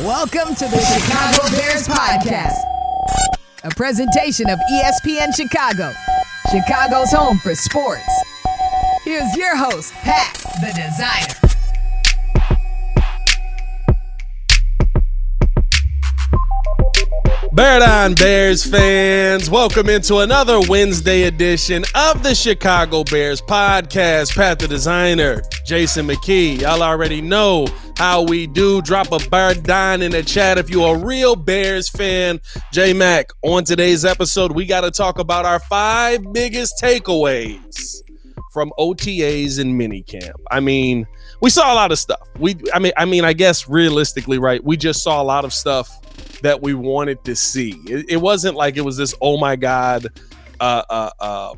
Welcome to the Chicago Bears Podcast, a presentation of ESPN Chicago, Chicago's home for sports. Here's your host, Pat, the designer. Bear down, Bears fans. Welcome into another Wednesday edition of the Chicago Bears Podcast. Pat, the designer, Jason McKie. Y'all already know how we do. Drop a bear down in the chat if you're a real Bears fan. J-Mac, on today's episode, we got to talk about our 5 biggest takeaways from OTAs and Minicamp. I mean, we saw a lot of stuff. I guess realistically, right, we just saw a lot of stuff that we wanted to see. It wasn't like it was this, oh my God,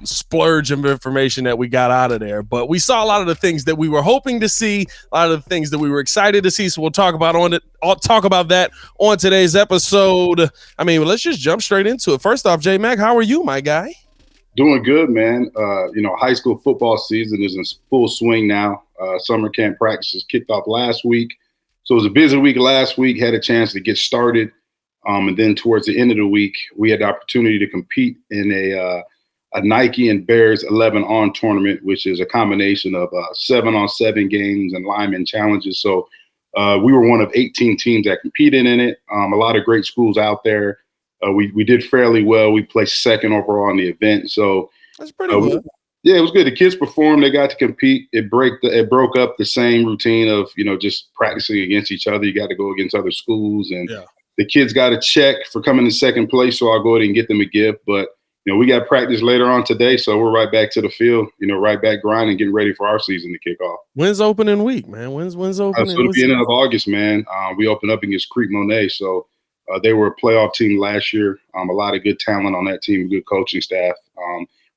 splurge of information that we got out of there. But we saw a lot of the things that we were hoping to see, a lot of the things that we were excited to see. So we'll talk about that on today's episode. I mean, let's just jump straight into it. First off, J-Mac, how are you, my guy? Doing good, man. High school football season is in full swing now. Summer camp practices kicked off last week. So it was a busy week last week, had a chance to get started. And then towards the end of the week, we had the opportunity to compete in a Nike and Bears 11-on tournament, which is a combination of 7-on-7 games and lineman challenges. So we were one of 18 teams that competed in it. A lot of great schools out there. We did fairly well. We placed second overall in the event. So that's pretty good. Yeah, it was good. The kids performed. They got to compete. It broke up the same routine of, just practicing against each other. You got to go against other schools and the kids got a check for coming in second place, so I'll go ahead and get them a gift. But, we got practice later on today, so we're right back to the field, right back grinding, getting ready for our season to kick off. When's opening week, man? When's opening? So the beginning of August, man. We opened up against Creek Monet, so they were a playoff team last year. A lot of good talent on that team, good coaching staff.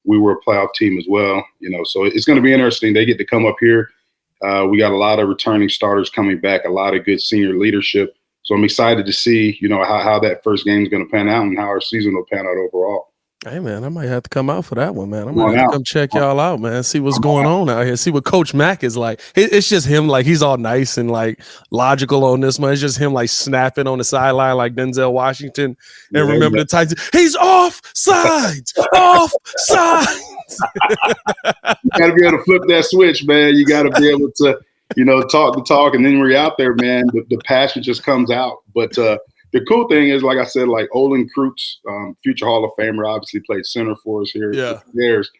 We were a playoff team as well, so it's going to be interesting. They get to come up here. We got a lot of returning starters coming back, a lot of good senior leadership. So I'm excited to see, how that first game is going to pan out and how our season will pan out overall. Hey, man, I might have to come out for that one, man. I might have to come check y'all out, man, see what's going on out here, see what Coach Mack is like. It's just him, like, he's all nice and, like, logical on this one. It's just him, like, snapping on the sideline like Denzel Washington. And remember the Titans, he's off sides, off sides. You got to be able to flip that switch, man. You got to be able to talk the talk, and then when you're out there, man, the passion just comes out. But the cool thing is, like I said, like Olin Kreutz, future Hall of Famer, obviously played center for us here. Yeah. Bears.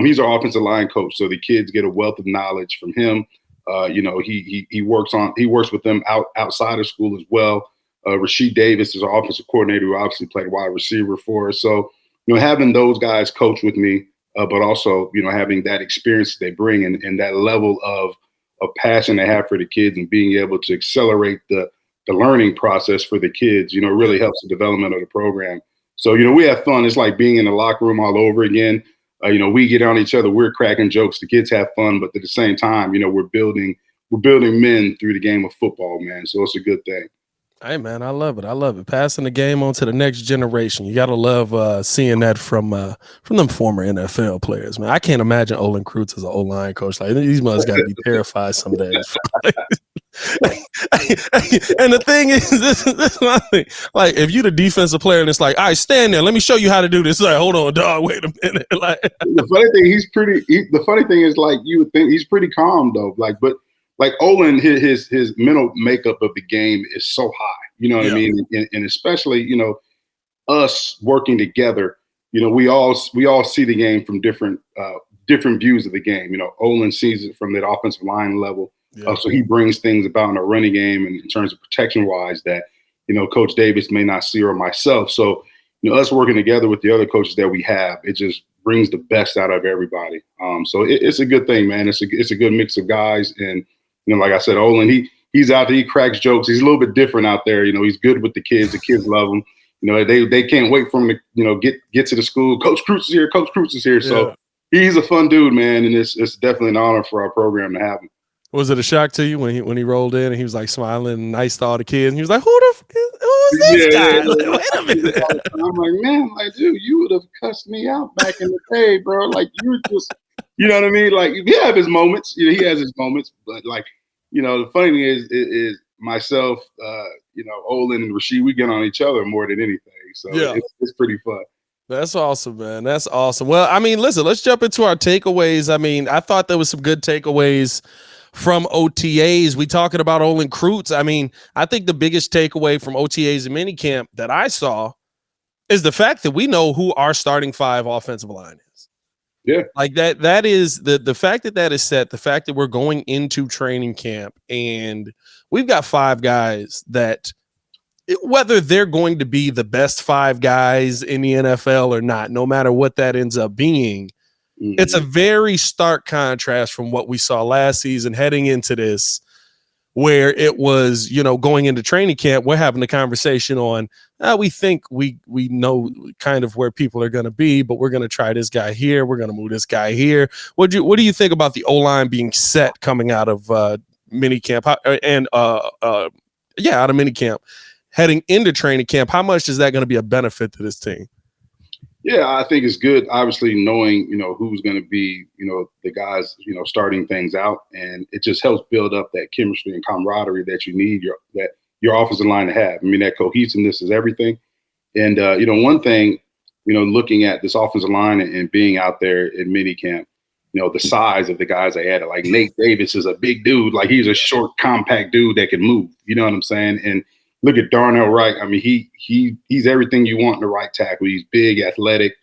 He's our offensive line coach, so the kids get a wealth of knowledge from him. He works with them outside of school as well. Rasheed Davis is our offensive coordinator, who obviously played wide receiver for us. So, having those guys coach with me, but also, having that experience they bring and that level of passion they have for the kids and being able to accelerate the learning process for the kids, really helps the development of the program. So, we have fun. It's like being in the locker room all over again. We get on each other. We're cracking jokes. The kids have fun, but at the same time, we're building men through the game of football, man. So it's a good thing. Hey, man, I love it. Passing the game on to the next generation. You got to love seeing that from them former NFL players, man. I can't imagine Olin Kreutz as an O-line coach. Like, these mothers got to be terrified some days. And the thing is, this is my thing. Like, if you're the defensive player and it's like, all right, stand there, let me show you how to do this. It's like, hold on, dog, wait a minute. Like, the funny thing is, like, you would think he's pretty calm though. Like Olin, his mental makeup of the game is so high, what I mean? And especially, us working together, we all see the game from different views of the game. Olin sees it from that offensive line level. Yeah. So he brings things about in a running game and in terms of protection wise that, Coach Davis may not see or myself. So, us working together with the other coaches that we have, it just brings the best out of everybody. So it's a good thing, man. It's a good mix of guys. And, like I said, Olin, he's out there, he cracks jokes. He's a little bit different out there. He's good with the kids. The kids love him. They can't wait for him to, get to the school. Coach Kreutz is here. Coach Kreutz is here. Yeah. So he's a fun dude, man. And it's definitely an honor for our program to have him. Was it a shock to you when he rolled in and he was like smiling and nice to all the kids? And he was like, who's this guy? Yeah. Like, wait a minute. I'm like, man, like, dude, you would have cussed me out back in the day, bro. Like, you were just, you know what I mean? Like, he have his moments. He has his moments. But, like, the funny thing is myself, Olin and Rasheed, we get on each other more than anything. So it's pretty fun. That's awesome, man. That's awesome. Well, I mean, listen, let's jump into our takeaways. I mean, I thought there was some good takeaways from OTAs. We talking about Olin Kreutz. I mean, I think the biggest takeaway from OTAs and minicamp that I saw is the fact that we know who our starting 5 offensive line is. Yeah. Like that is the fact that is set, the fact that we're going into training camp and we've got 5 guys that whether they're going to be the best 5 guys in the NFL or not, no matter what that ends up being, it's a very stark contrast from what we saw last season heading into this, where it was, going into training camp, we're having a conversation on, we think we know kind of where people are going to be, but we're going to try this guy here. We're going to move this guy here. What do you think about the O-line being set coming out of minicamp out of minicamp? Heading into training camp, how much is that going to be a benefit to this team? Yeah, I think it's good, obviously, knowing, who's going to be, the guys, starting things out. And it just helps build up that chemistry and camaraderie that you need your offensive line to have. I mean, that cohesiveness is everything. And, one thing, looking at this offensive line and being out there in minicamp, the size of the guys they added, like Nate Davis is a big dude. Like he's a short, compact dude that can move. You know what I'm saying? And look at Darnell Wright. I mean, he's everything you want in the right tackle. He's big, athletic.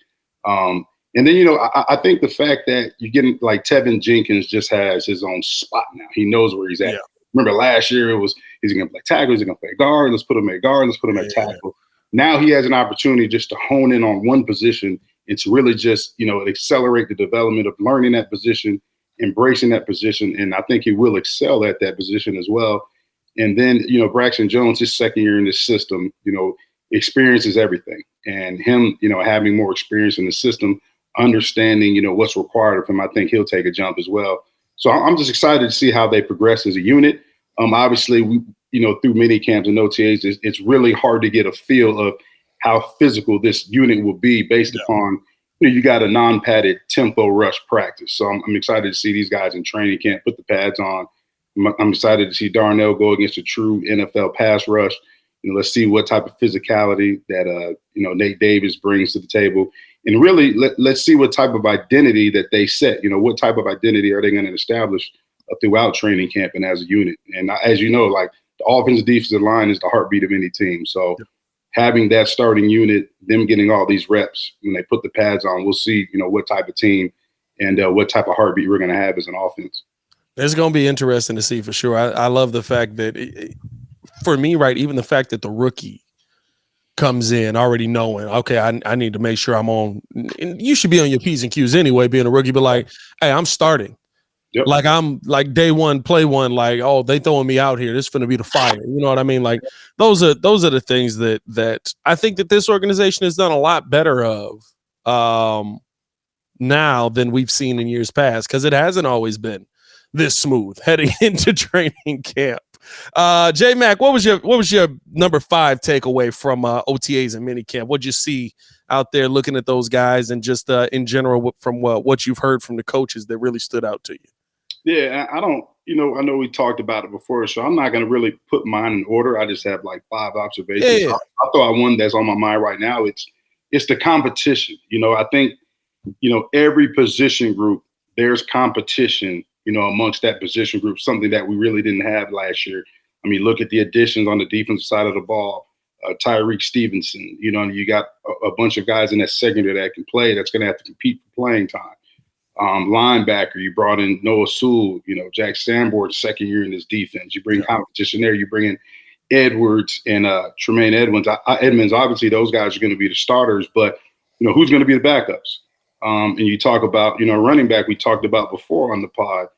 And then, I think the fact that you're getting like Tevin Jenkins just has his own spot now. He knows where he's at. Yeah. Remember last year it was, is he going to play tackle? Is he going to play guard? Let's put him at guard. Let's put him at tackle. Now he has an opportunity just to hone in on one position and to really just, accelerate the development of learning that position, embracing that position. And I think he will excel at that position as well. And then, Braxton Jones, his second year in this system, experience is everything. And him, having more experience in the system, understanding, what's required of him, I think he'll take a jump as well. So I'm just excited to see how they progress as a unit. Obviously, we, through mini camps and OTAs, it's really hard to get a feel of how physical this unit will be based upon, you got a non-padded tempo rush practice. So I'm excited to see these guys in training camp put the pads on. I'm excited to see Darnell go against a true NFL pass rush. Let's see what type of physicality that Nate Davis brings to the table, and really let's see what type of identity that they set. What type of identity are they going to establish throughout training camp and as a unit? And as you know, like the offensive defensive line is the heartbeat of any team. So having that starting unit, them getting all these reps when they put the pads on, we'll see what type of team and what type of heartbeat we're going to have as an offense. It's going to be interesting to see for sure. I love the fact that, for me, right, even the fact that the rookie comes in already knowing, okay, I need to make sure I'm on. And you should be on your P's and Q's anyway, being a rookie, but like, hey, I'm starting. Yep. Like I'm like day one, play one, like, oh, they throwing me out here. This is going to be the fire. You know what I mean? Like those are the things that I think that this organization has done a lot better of now than we've seen in years past, because it hasn't always been this smooth heading into training camp. J Mac, what was your number 5 takeaway from OTAs and minicamp? What'd you see out there looking at those guys and just in general from what you've heard from the coaches that really stood out to you? Yeah, I don't, I know we talked about it before, so I'm not going to really put mine in order. I just have like 5 observations. Yeah. I'll throw out one that's on my mind right now. It's the competition. I think, every position group, there's competition amongst that position group, something that we really didn't have last year. I mean, look at the additions on the defensive side of the ball. Tyreek Stevenson, you got a bunch of guys in that secondary that can play, that's going to have to compete for playing time. Linebacker, you brought in Noah Sewell, Jack Sanborn's second year in this defense. You bring competition there. You bring in Edwards and Tremaine Edmunds. Edmunds, obviously, those guys are going to be the starters, but, who's going to be the backups? And you talk about, running back we talked about before on the pod.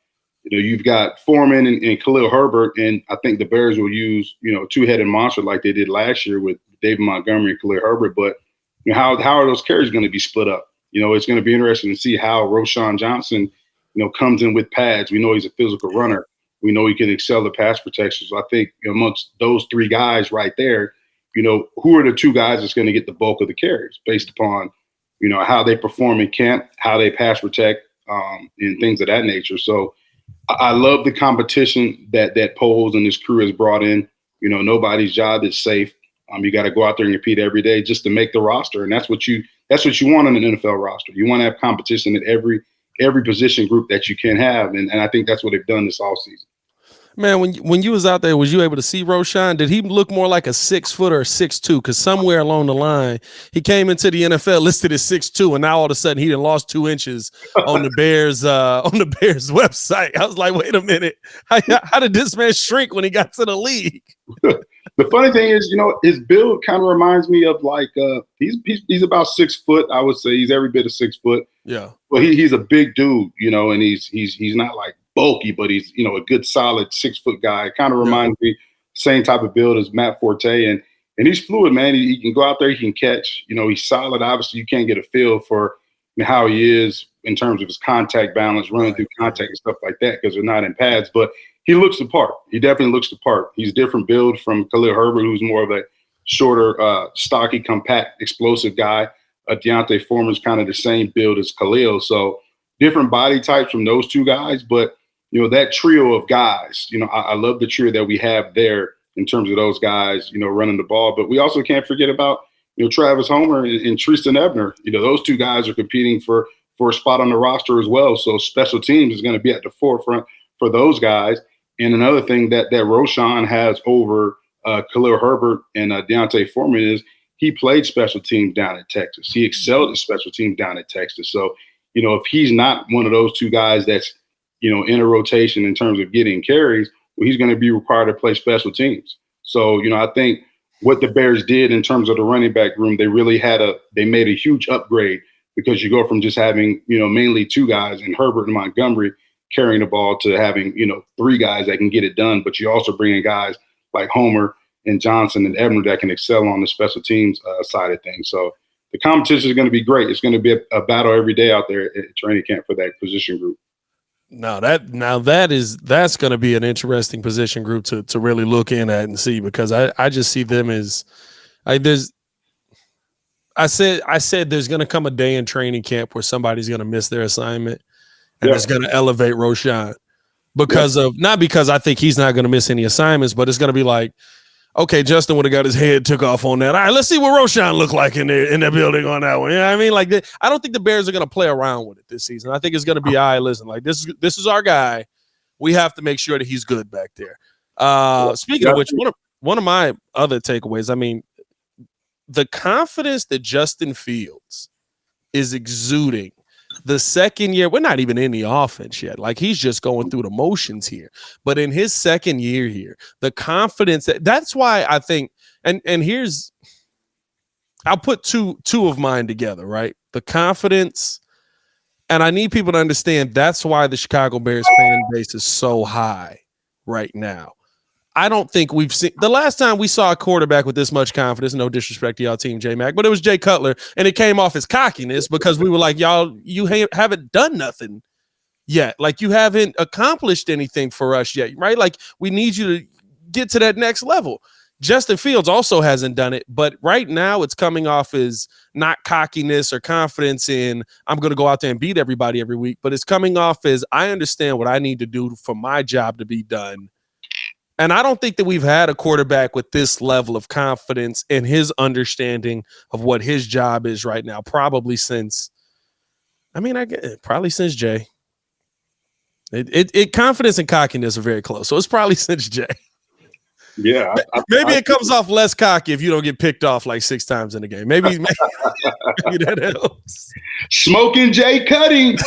You've got Foreman and Khalil Herbert, and I think the Bears will use, two-headed monster like they did last year with David Montgomery and Khalil Herbert. But how are those carries going to be split up? It's going to be interesting to see how Roschon Johnson, comes in with pads. We know he's a physical runner. We know he can excel the pass protection. So I think amongst those 3 guys right there, who are the 2 guys that's going to get the bulk of the carries based upon, how they perform in camp, how they pass protect, and things of that nature. So, I love the competition that Poles and his crew has brought in. You know, nobody's job is safe. You got to go out there and compete every day just to make the roster, and that's what you want on an NFL roster. You want to have competition at every position group that you can have, and I think that's what they've done this offseason. Man, when you was out there, was you able to see Roschon? Did he look more like a 6 foot or 6'2"? Because somewhere along the line, he came into the NFL listed as 6'2", and now all of a sudden he done lost 2 inches on the Bears website. I was like, wait a minute, how did this man shrink when he got to the league? The funny thing is, you know, his build kind of reminds me of like he's about 6 foot. I would say he's every bit of 6 foot. Yeah, but he's a big dude, you know, and he's not like bulky, but he's, you know, a good solid 6 foot guy. It kind of reminds me same type of build as Matt Forte, and he's fluid, man. He can go out there, he can catch. You know, he's solid. Obviously, you can't get a feel for how he is in terms of his contact balance, running through contact and stuff like that because they're not in pads. But he looks the part. He definitely looks the part. He's a different build from Khalil Herbert, who's more of a shorter, stocky, compact, explosive guy. Deontay Foreman's kind of the same build as Khalil. So different body types from those two guys. But, you know, that trio of guys, you know, I love the trio that we have there in terms of those guys, you know, running the ball. But we also can't forget about, you know, Travis Homer and Tristan Ebner. You know, those two guys are competing for a spot on the roster as well. So special teams is going to be at the forefront for those guys. And another thing that Roschon has over Khalil Herbert and Deontay Foreman is he played special teams down at Texas. He excelled at special teams down at Texas. So, you know, if he's not one of those two guys that's, you know, in a rotation in terms of getting carries, well, he's going to be required to play special teams. So, you know, I think what the Bears did in terms of the running back room, they made a huge upgrade because you go from just having, you know, mainly two guys in Herbert and Montgomery carrying the ball to having, you know, 3 guys that can get it done. But you also bring in guys like Homer and Johnson and Edmunds that can excel on the special teams side of things. So the competition is going to be great. It's going to be a battle every day out there at training camp for that position group. That's going to be an interesting position group to really look in at and see, because I just see them as I said there's going to come a day in training camp where somebody's going to miss their assignment and it's going to elevate Roschon not because I think he's not going to miss any assignments, but it's going to be like, okay, Justin would have got his head took off on that. All right, let's see what Roschon looked like in the building on that one. You know what I mean? Like, I don't think the Bears are going to play around with it this season. I think it's going to be, all right, listen, like this is our guy. We have to make sure that he's good back there. Speaking of which, one of my other takeaways, I mean, the confidence that Justin Fields is exuding the second year, we're not even in the offense yet. Like, he's just going through the motions here. But in his second year here, the confidence that's why I think, and here's, I'll put two of mine together, right? The confidence, and I need people to understand that's why the Chicago Bears fan base is so high right now. I don't think we've seen the last time we saw a quarterback with this much confidence. No disrespect to y'all team, J-Mac, but it was Jay Cutler, and it came off as cockiness because we were like, y'all, you haven't done nothing yet. Like, you haven't accomplished anything for us yet, right? Like, we need you to get to that next level. Justin Fields also hasn't done it, but right now it's coming off as not cockiness or confidence in I'm going to go out there and beat everybody every week, but it's coming off as I understand what I need to do for my job to be done. And I don't think that we've had a quarterback with this level of confidence in his understanding of what his job is right now, probably since Jay. Confidence and cockiness are very close. So it's probably since Jay. Yeah. Maybe it comes off less cocky if you don't get picked off like 6 times in a game. Maybe that helps. Smoking Jay Cutting.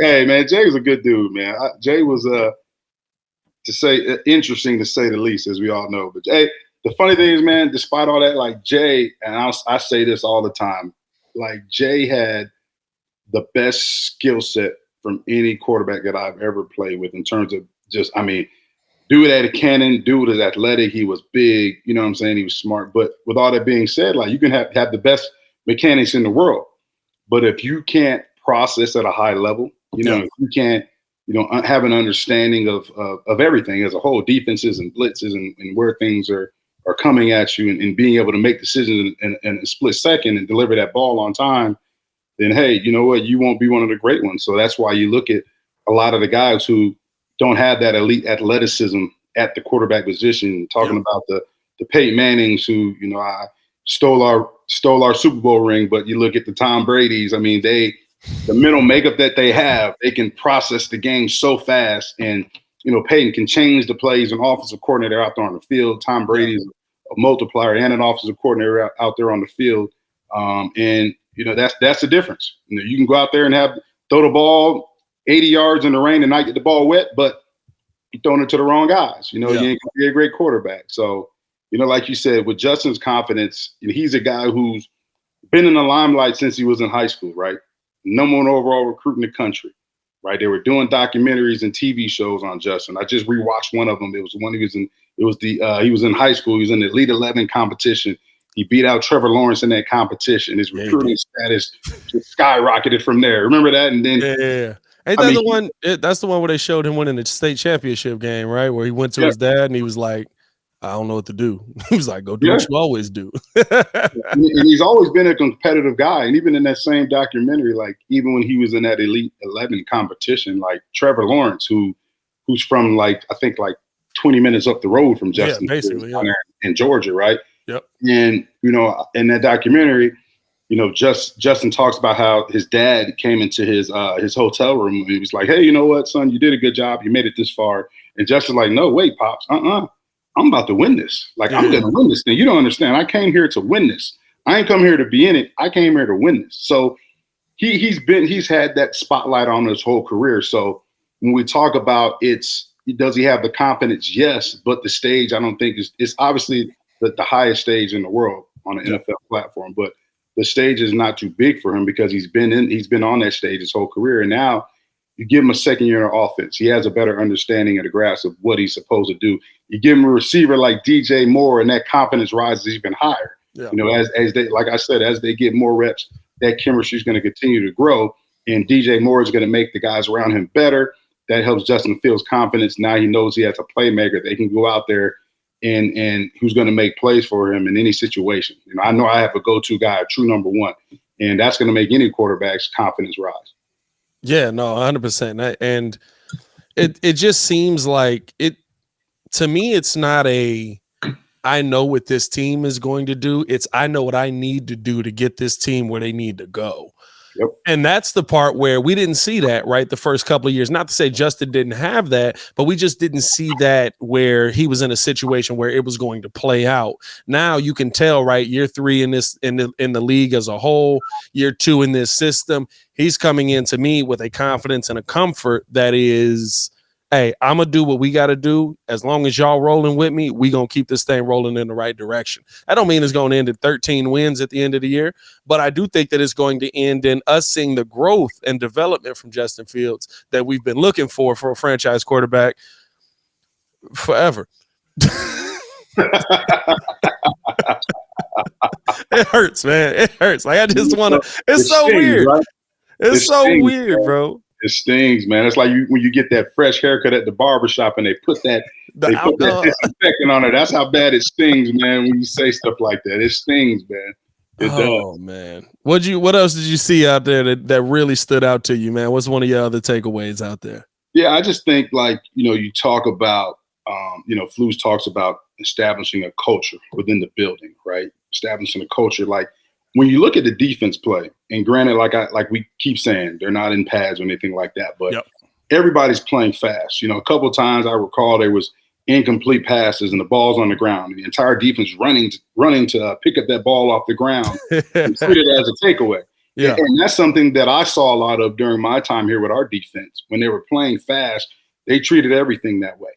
Hey, man, Jay was a good dude, man. Jay was interesting to say the least, as we all know. But Jay, the funny thing is, man, despite all that, like Jay, and I say this all the time, like Jay had the best skill set from any quarterback that I've ever played with in terms of just, I mean, dude had a cannon, dude was athletic, he was big, you know what I'm saying? He was smart. But with all that being said, like, you can have the best mechanics in the world, but if you can't process at a high level, you know, if you can't, you know, have an understanding of everything as a whole, defenses and blitzes and where things are coming at you and being able to make decisions in a split second and deliver that ball on time, then hey, you know what? You won't be one of the great ones. So that's why you look at a lot of the guys who don't have that elite athleticism at the quarterback position. Talking about the Peyton Mannings, who I stole our Super Bowl ring, but you look at the Tom Brady's. I mean, the mental makeup that they have, they can process the game so fast, and Peyton can change the plays. An offensive coordinator out there on the field. Tom Brady's a multiplier and an offensive coordinator out there on the field, and that's the difference. You can go out there and throw the ball 80 yards in the rain and not get the ball wet, but you're throwing it to the wrong guys. You ain't gonna be a great quarterback. So, like you said, with Justin's confidence, he's a guy who's been in the limelight since he was in high school, right? Number 1 overall recruit in the country, right? They were doing documentaries and TV shows on Justin. I just rewatched one of them. It was one he was in. It was he was in high school. He was in the Elite 11 competition. He beat out Trevor Lawrence in that competition. His recruiting status just skyrocketed from there. Remember that? And then Ain't that the one? That's the one where they showed him winning the state championship game, right? Where he went to his dad and he was like, "I don't know what to do." He was like, "Go do what you always do." And he's always been a competitive guy. And even in that same documentary, like even when he was in that Elite 11 competition, like Trevor Lawrence, who's from I think 20 minutes up the road from Justin, basically, in Georgia, right? Yep. And in that documentary, Justin talks about how his dad came into his hotel room and he was like, "Hey, you know what, son, you did a good job. You made it this far." And Justin's like, "No, wait, Pops, I'm about to win this. I'm going to win this thing. You don't understand. I came here to win this. I ain't come here to be in it. I came here to win this." So he's had that spotlight on his whole career. So when we talk about does he have the confidence? Yes, but the stage, I don't think it's obviously the highest stage in the world on an NFL platform, but the stage is not too big for him because he's been on that stage his whole career. And now you give him a second year in offense. He has a better understanding of the grasp of what he's supposed to do. You give him a receiver like DJ Moore, and that confidence rises even higher. Yeah. As they, like I said, as they get more reps, that chemistry is going to continue to grow, and DJ Moore is going to make the guys around him better. That helps Justin Fields' confidence. Now he knows he has a playmaker. They can go out there and who's going to make plays for him in any situation. I know I have a go-to guy, a true number 1, and that's going to make any quarterback's confidence rise. Yeah, no, 100%. And it just seems like to me, it's not I know what this team is going to do. It's I know what I need to do to get this team where they need to go. Yep. And that's the part where we didn't see that, right, the first couple of years. Not to say Justin didn't have that, but we just didn't see that where he was in a situation where it was going to play out. Now you can tell, right, year 3 in the league as a whole, year 2 in this system, he's coming in to me with a confidence and a comfort that is, hey, I'm going to do what we got to do. As long as y'all rolling with me, we going to keep this thing rolling in the right direction. I don't mean it's going to end at 13 wins at the end of the year, but I do think that it's going to end in us seeing the growth and development from Justin Fields that we've been looking for a franchise quarterback forever. It hurts, man. It hurts. Like I just want to. It's so weird. Right? It's so weird, bro. It stings, man. It's like when you get that fresh haircut at the barbershop and they put that disinfectant on it. That's how bad it stings, man, when you say stuff like that. It stings, man. It does. Oh, man. What else did you see out there that really stood out to you, man? What's one of your other takeaways out there? Yeah, I just think you talk about, Flus talks about establishing a culture within the building, right? Establishing a culture. Like when you look at the defense play, and granted, like we keep saying, they're not in pads or anything like that, but everybody's playing fast. A couple of times I recall there was incomplete passes and the ball's on the ground. The entire defense running to pick up that ball off the ground and treat it as a takeaway. Yeah. And that's something that I saw a lot of during my time here with our defense. When they were playing fast, they treated everything that way.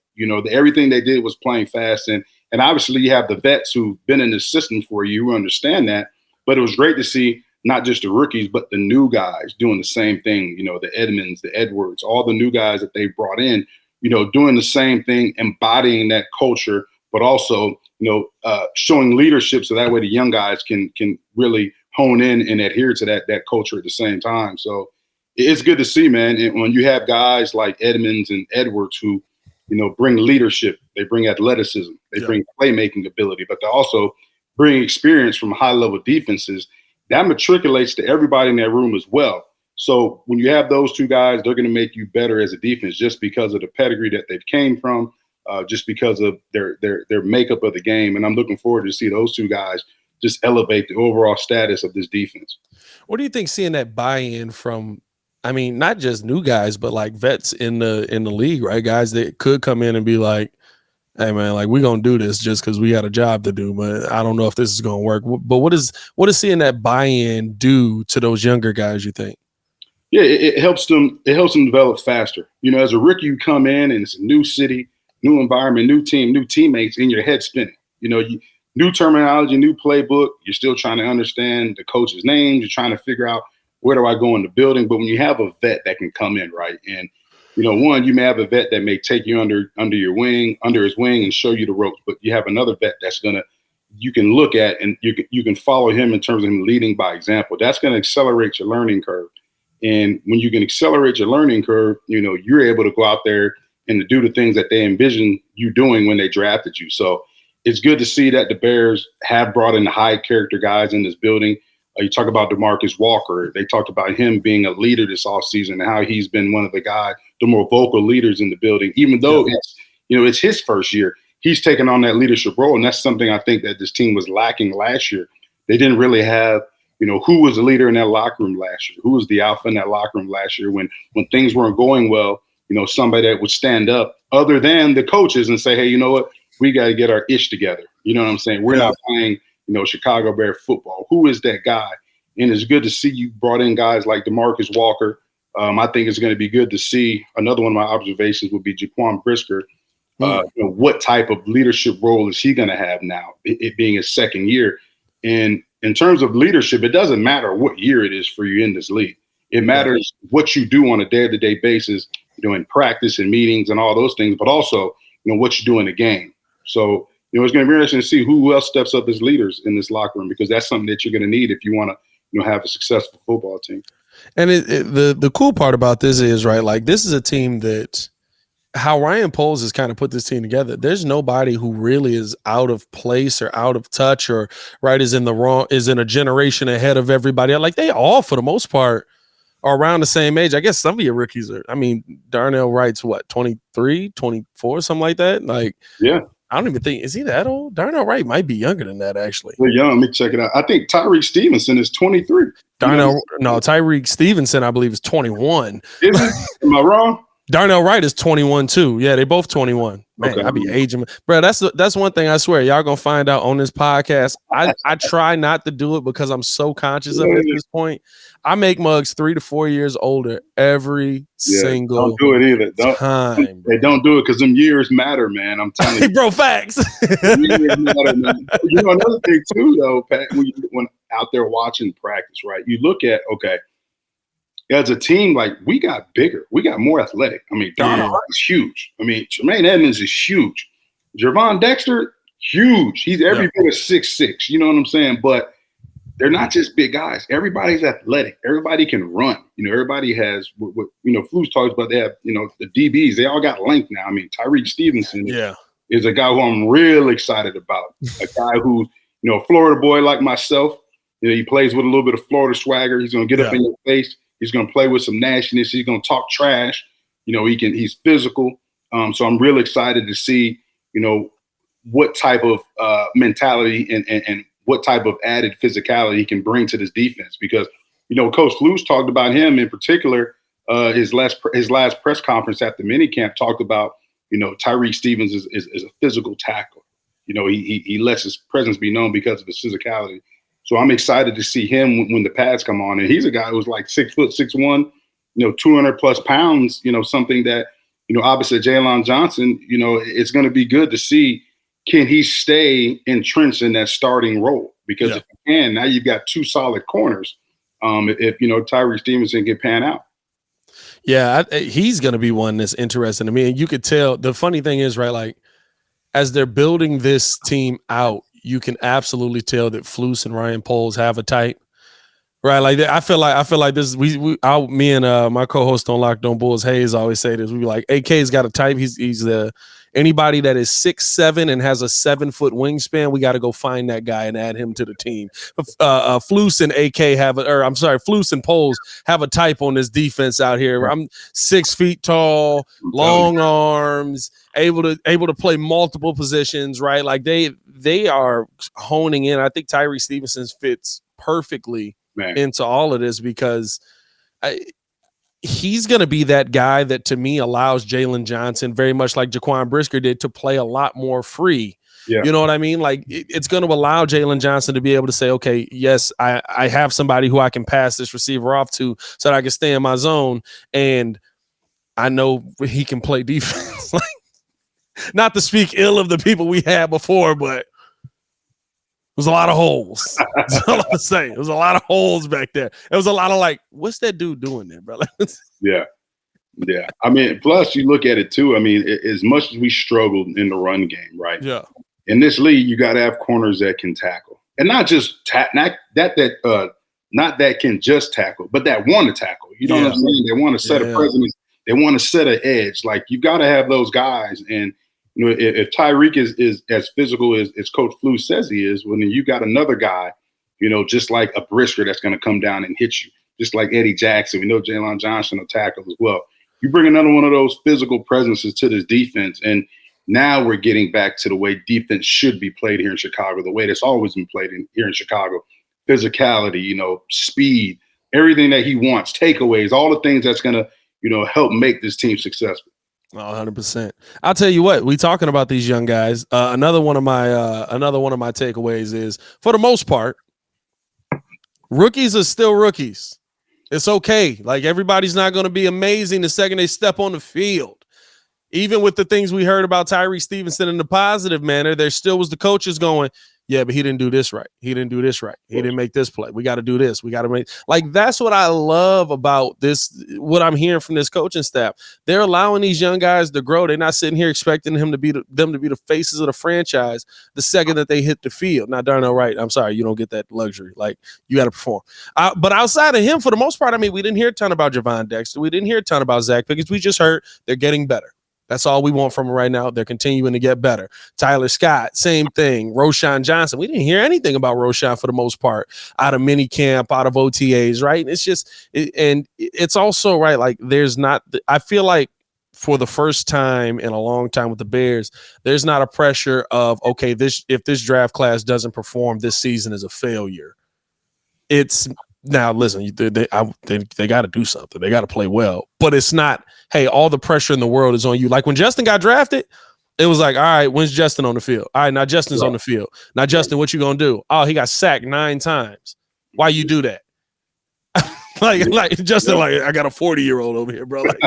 Everything they did was playing fast. And obviously you have the vets who've been in the system for you who understand that. But it was great to see not just the rookies, but the new guys doing the same thing. The Edmunds, the Edwards, all the new guys that they brought in, doing the same thing, embodying that culture, but also, showing leadership so that way the young guys can really hone in and adhere to that culture at the same time. So it's good to see, man. And when you have guys like Edmunds and Edwards who, bring leadership, they bring athleticism, they bring playmaking ability, but they also bring experience from high-level defenses. that matriculates to everybody in that room as well. So when you have those two guys, they're going to make you better as a defense just because of the pedigree that they've came from, just because of their makeup of the game. And I'm looking forward to see those two guys just elevate the overall status of this defense. What do you think seeing that buy-in from, I mean, not just new guys, but like vets in the league, right? Guys that could come in and be like, hey man, like we're gonna do this just because we got a job to do, but I don't know if this is gonna work. But what is seeing that buy-in do to those younger guys, you think? Yeah, it helps them. It helps them develop faster. You know, as a rookie, you come in and it's a new city, new environment, new team, new teammates, and your head spinning. You know, new terminology, new playbook. You're still trying to understand the coach's names. You're trying to figure out where do I go in the building. But when you have a vet that can come in, right, and you know, one, you may have a vet that may take you under his wing, and show you the ropes. But you have another vet that's you can look at and you can follow him in terms of him leading by example. That's going to accelerate your learning curve. And when you can accelerate your learning curve, you know, you're able to go out there and to do the things that they envision you doing when they drafted you. So it's good to see that the Bears have brought in high character guys in this building. You talk about DeMarcus Walker. They talked about him being a leader this offseason and how he's been one of the more vocal leaders in the building, even though it's his first year. He's taken on that leadership role. And that's something I think that this team was lacking last year. They didn't really have, you know, who was the leader in that locker room last year? Who was the alpha in that locker room last year when things weren't going well? You know, somebody that would stand up other than the coaches and say, hey, you know what? We got to get our ish together. You know what I'm saying? We're not playing, you know, Chicago Bear football. Who is that guy? And it's good to see you brought in guys like DeMarcus Walker. I think it's going to be good to see. Another one of my observations would be Jaquan Brisker. You know, what type of leadership role is he going to have now, it being his second year? And in terms of leadership, it doesn't matter what year it is for you in this league. It matters what you do on a day-to-day basis, you know, in practice and meetings and all those things, but also, you know, what you do in the game. So, you know, it's going to be interesting to see who else steps up as leaders in this locker room, because that's something that you're going to need if you want to, you know, have a successful football team. And the cool part about this is, right, like this is a team that how Ryan Poles has kind of put this team together. There's nobody who really is out of place or out of touch or is in a generation ahead of everybody. Like they all, for the most part, are around the same age. I guess some of your rookies are, I mean, Darnell Wright's what, 23, 24, something like that. Like, yeah. I don't even think, is he that old? Darnell Wright might be younger than that, actually. They're young. Let me check it out. I think Tyreek Stevenson is 23. Tyreek Stevenson, I believe, is 21. Is it? Am I wrong? Darnell Wright is 21 too. Yeah, they both 21. Man, okay. I be aging. Bro, that's one thing I swear. Y'all gonna find out on this podcast. I try not to do it because I'm so conscious of it at this point. I make mugs 3 to 4 years older every single don't do it either. time. They don't do it because them years matter, man. I'm telling you. Bro, facts. Years matter, man. You know, another thing too, though, Pat, when out there watching practice, right? You look at, okay, as a team, like we got bigger, we got more athletic. I mean, Donald Wright's huge. I mean, Tremaine Edmunds is huge. Gervon Dexter, huge. He's every bit of 6'6". You know what I'm saying? But they're not just big guys. Everybody's athletic. Everybody can run. You know, everybody has what you know, Flus talks about. They have, you know, the DBs. They all got length now. I mean, Tyreek Stevenson is a guy who I'm real excited about. A guy who, you know, a Florida boy like myself. You know, he plays with a little bit of Florida swagger. He's going to get up in your face. He's going to play with some nastiness. He's going to talk trash. You know, he's physical. So I'm real excited to see, you know, what type of mentality and what type of added physicality he can bring to this defense. Because, you know, Coach Flus talked about him in particular. His last press conference at the minicamp talked about, you know, Tyreek Stevens is a physical tackler. You know, he lets his presence be known because of his physicality. So I'm excited to see him when the pads come on. And he's a guy who's like 6', 6'1", you know, 200 plus pounds, you know, something that, you know, opposite Jalen Johnson, you know, it's going to be good to see, can he stay entrenched in that starting role? Because if he can, now you've got two solid corners. If you know, Tyreek Stevenson can pan out. Yeah, he's going to be one that's interesting to me. And you could tell, the funny thing is, right, like as they're building this team out, you can absolutely tell that Flus and Ryan Poles have a type, right? Like I feel like this. Me and my co-host on Locked On Bulls, Hayes, always say this. We be like, AK's got a type. He's Anybody that is 6'7" and has a 7-foot wingspan, we got to go find that guy and add him to the team. Flus and Flus and Poles have a type on this defense out here. I'm 6 feet tall, long arms, able to play multiple positions, right? Like they are honing in. I think Tyree Stevenson fits perfectly into all of this because he's going to be that guy that, to me, allows Jalen Johnson, very much like Jaquan Brisker did, to play a lot more free. Yeah. You know what I mean? Like, it's going to allow Jalen Johnson to be able to say, okay, yes, I have somebody who I can pass this receiver off to so that I can stay in my zone, and I know he can play defense. Like, not to speak ill of the people we had before, but was a lot of holes. That's all I'm gonna say. There was a lot of holes back there. It was a lot of like, what's that dude doing there, brother? Yeah. I mean, plus you look at it too. I mean, as much as we struggled in the run game, right? Yeah. In this league, you got to have corners that can tackle, and not just not that can just tackle, but that want to tackle. You know what I'm saying? They want to set a presence. They want to set an edge. Like, you got to have those guys. And you know, if Tyreek is as physical as Coach Flus says he is, well, then you got another guy, you know, just like a Brisker that's going to come down and hit you, just like Eddie Jackson. We know Jalen Johnson will tackle as well. You bring another one of those physical presences to this defense, and now we're getting back to the way defense should be played here in Chicago, the way that's always been played here in Chicago. Physicality, you know, speed, everything that he wants, takeaways, all the things that's going to, you know, help make this team successful. 100%. I'll tell you what, we talking about these young guys. Another one of my takeaways is, for the most part, rookies are still rookies. It's okay. Like, everybody's not going to be amazing the second they step on the field. Even with the things we heard about Tyree Stevenson in the positive manner, there still was the coaches going, yeah, but he didn't do this right. He didn't do this right. He didn't make this play. We got to do this. We got to make, like, that's what I love about this, what I'm hearing from this coaching staff. They're allowing these young guys to grow. They're not sitting here expecting them to be the faces of the franchise the second that they hit the field. Now, Darnell Wright, I'm sorry, you don't get that luxury. Like, you got to perform. But outside of him, for the most part, I mean, we didn't hear a ton about Javon Dexter. We didn't hear a ton about Zach Pickens. We just heard they're getting better. That's all we want from them right now. They're continuing to get better. Tyler Scott, same thing. Roshan Johnson. We didn't hear anything about Roshan for the most part out of minicamp, out of OTAs, right? It's just, and it's also, right, like, there's not, I feel like for the first time in a long time with the Bears, there's not a pressure of, okay, if this draft class doesn't perform, this season is a failure. It's, now, listen, they got to do something. They got to play well. But it's not, hey, all the pressure in the world is on you. Like, when Justin got drafted, it was like, all right, when's Justin on the field? All right, now Justin's on the field. Now, Justin, what you going to do? Oh, he got sacked 9 times. Why you do that? like Justin, like, I got a 40-year-old over here, bro. Like,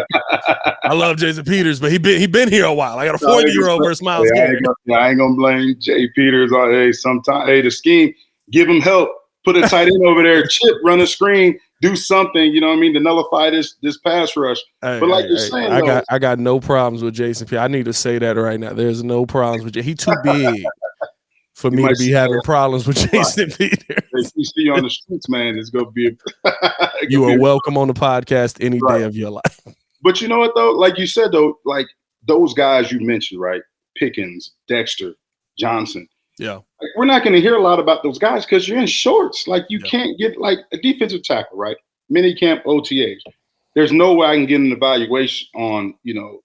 I love Jason Peters, but he been here a while. I got a 40-year-old versus Myles Garrett. I ain't going to blame Jay Peters. The scheme, give him help. Put a tight end over there, chip, run a screen, do something, you know what I mean, to nullify this pass rush. But like you're saying, I got no problems with Jason Peters. I need to say that right now. There's no problems with Jason. He's too big for me to be having problems with Jason Peters. If you see you on the streets, man, it's gonna be. You are welcome on the podcast any day of your life. But you know what though? Like you said though, like those guys you mentioned, right? Pickens, Dexter, Johnson. Yeah. Like, we're not going to hear a lot about those guys because you're in shorts. Like, you can't get, like, a defensive tackle, right? Minicamp, OTAs. There's no way I can get an evaluation on, you know,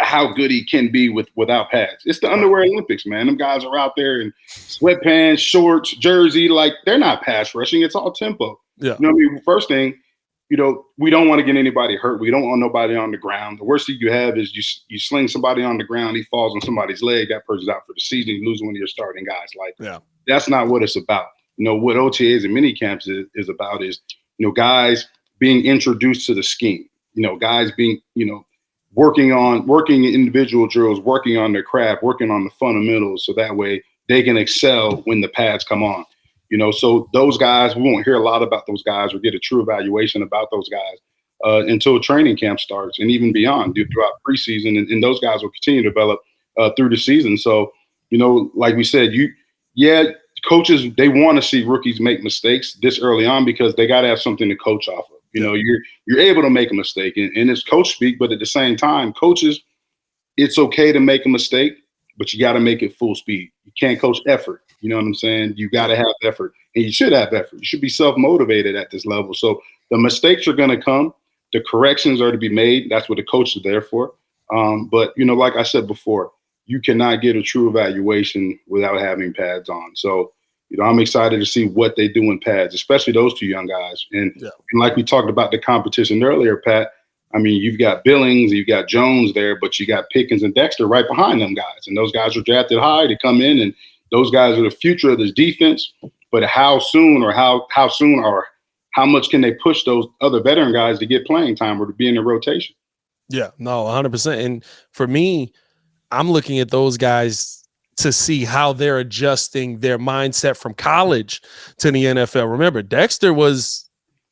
how good he can be without pads. It's the underwear Olympics, man. Them guys are out there in sweatpants, shorts, jersey. Like, they're not pass rushing. It's all tempo. Yeah. You know what I mean? First thing, you know, we don't want to get anybody hurt. We don't want nobody on the ground. The worst thing you have is you sling somebody on the ground, he falls on somebody's leg, that person's out for the season, you lose one of your starting guys. Like, that's not what it's about. You know, what OTAs and minicamps is about is, you know, guys being introduced to the scheme. You know, guys being, you know, working individual drills, working on their craft, working on the fundamentals, so that way they can excel when the pads come on. You know, so those guys, we won't hear a lot about those guys or get a true evaluation about those guys until training camp starts and even beyond throughout preseason. And those guys will continue to develop through the season. So, you know, like we said, coaches, they want to see rookies make mistakes this early on because they got to have something to coach off of. You know, you're able to make a mistake and it's coach speak, but at the same time, coaches, it's okay to make a mistake, but you got to make it full speed. You can't coach effort. You know what I'm saying? You got to have effort, and you should have effort. You should be self-motivated at this level. So the mistakes are going to come. The corrections are to be made. That's what the coach is there for. But, like I said before, you cannot get a true evaluation without having pads on. So, I'm excited to see what they do in pads, especially those two young guys. And like we talked about the competition earlier, Pat, I mean, you've got Billings, you've got Jones there, but you got Pickens and Dexter right behind them guys. And those guys are drafted high to come in, and those guys are the future of this defense. But how soon or how much can they push those other veteran guys to get playing time or to be in the rotation? Yeah, no, 100%. And for me, I'm looking at those guys to see how they're adjusting their mindset from college to the NFL. Remember, Dexter was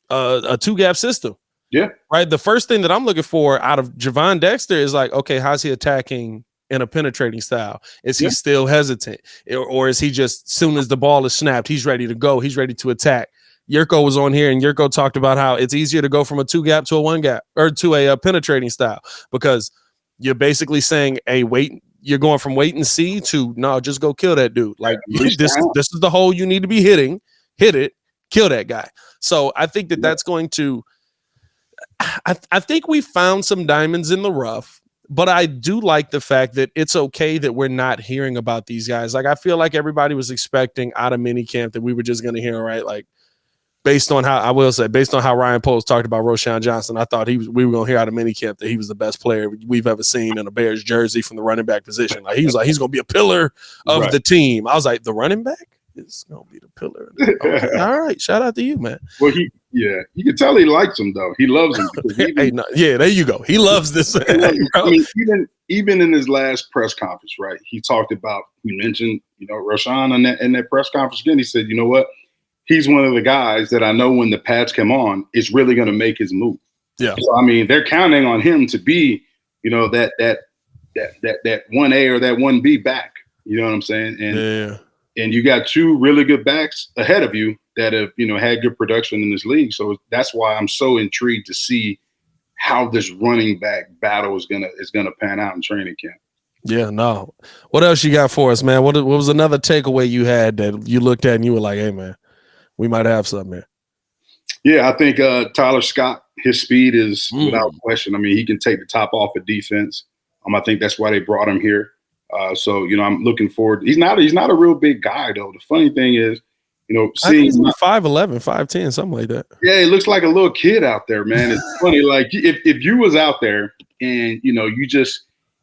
a two-gap system. Yeah. Right. The first thing that I'm looking for out of Javon Dexter is like, okay, how's he attacking in a penetrating style? Is he still hesitant? Or is he just, as soon as the ball is snapped, he's ready to go. He's ready to attack. Yurko was on here, and Yurko talked about how it's easier to go from a two-gap to a one-gap or to a penetrating style, because you're basically saying, hey, wait, you're going from wait and see to, no, just go kill that dude. Like this is the hole you need to be hitting, hit it, kill that guy. So I think that's going to, I think we found some diamonds in the rough, but I do like the fact that it's okay that we're not hearing about these guys. Like, I feel like everybody was expecting out of minicamp that we were just going to hear, right? Like, based on how Ryan Poles talked about Roschon Johnson, I thought we were going to hear out of minicamp that he was the best player we've ever seen in a Bears jersey from the running back position. Like, he was like, he's going to be a pillar of the team. I was like, the running back is going to be the pillar. Okay. All right. Shout out to you, man. Well, you can tell he likes him, though. He loves him. There you go. He loves this. I mean, even in his last press conference, right, he talked about, he mentioned, Roschon in that press conference again. He said, you know what? He's one of the guys that I know when the pads come on, is really going to make his move. Yeah. So, I mean, they're counting on him to be, that 1A or that 1B back. You know what I'm saying? And you got two really good backs ahead of you that have, had good production in this league. So that's why I'm so intrigued to see how this running back battle is gonna pan out in training camp. Yeah, no. What else you got for us, man? What was another takeaway you had that you looked at and you were like, hey, man, we might have something here? Yeah, I think Tyler Scott, his speed is without question. I mean, he can take the top off of defense. I think that's why they brought him here. So, I'm looking forward. He's not a real big guy, though. The funny thing is, seeing he's 5'11", 5'10", something like that. Yeah, he looks like a little kid out there, man. It's funny. Like, if you was out there and,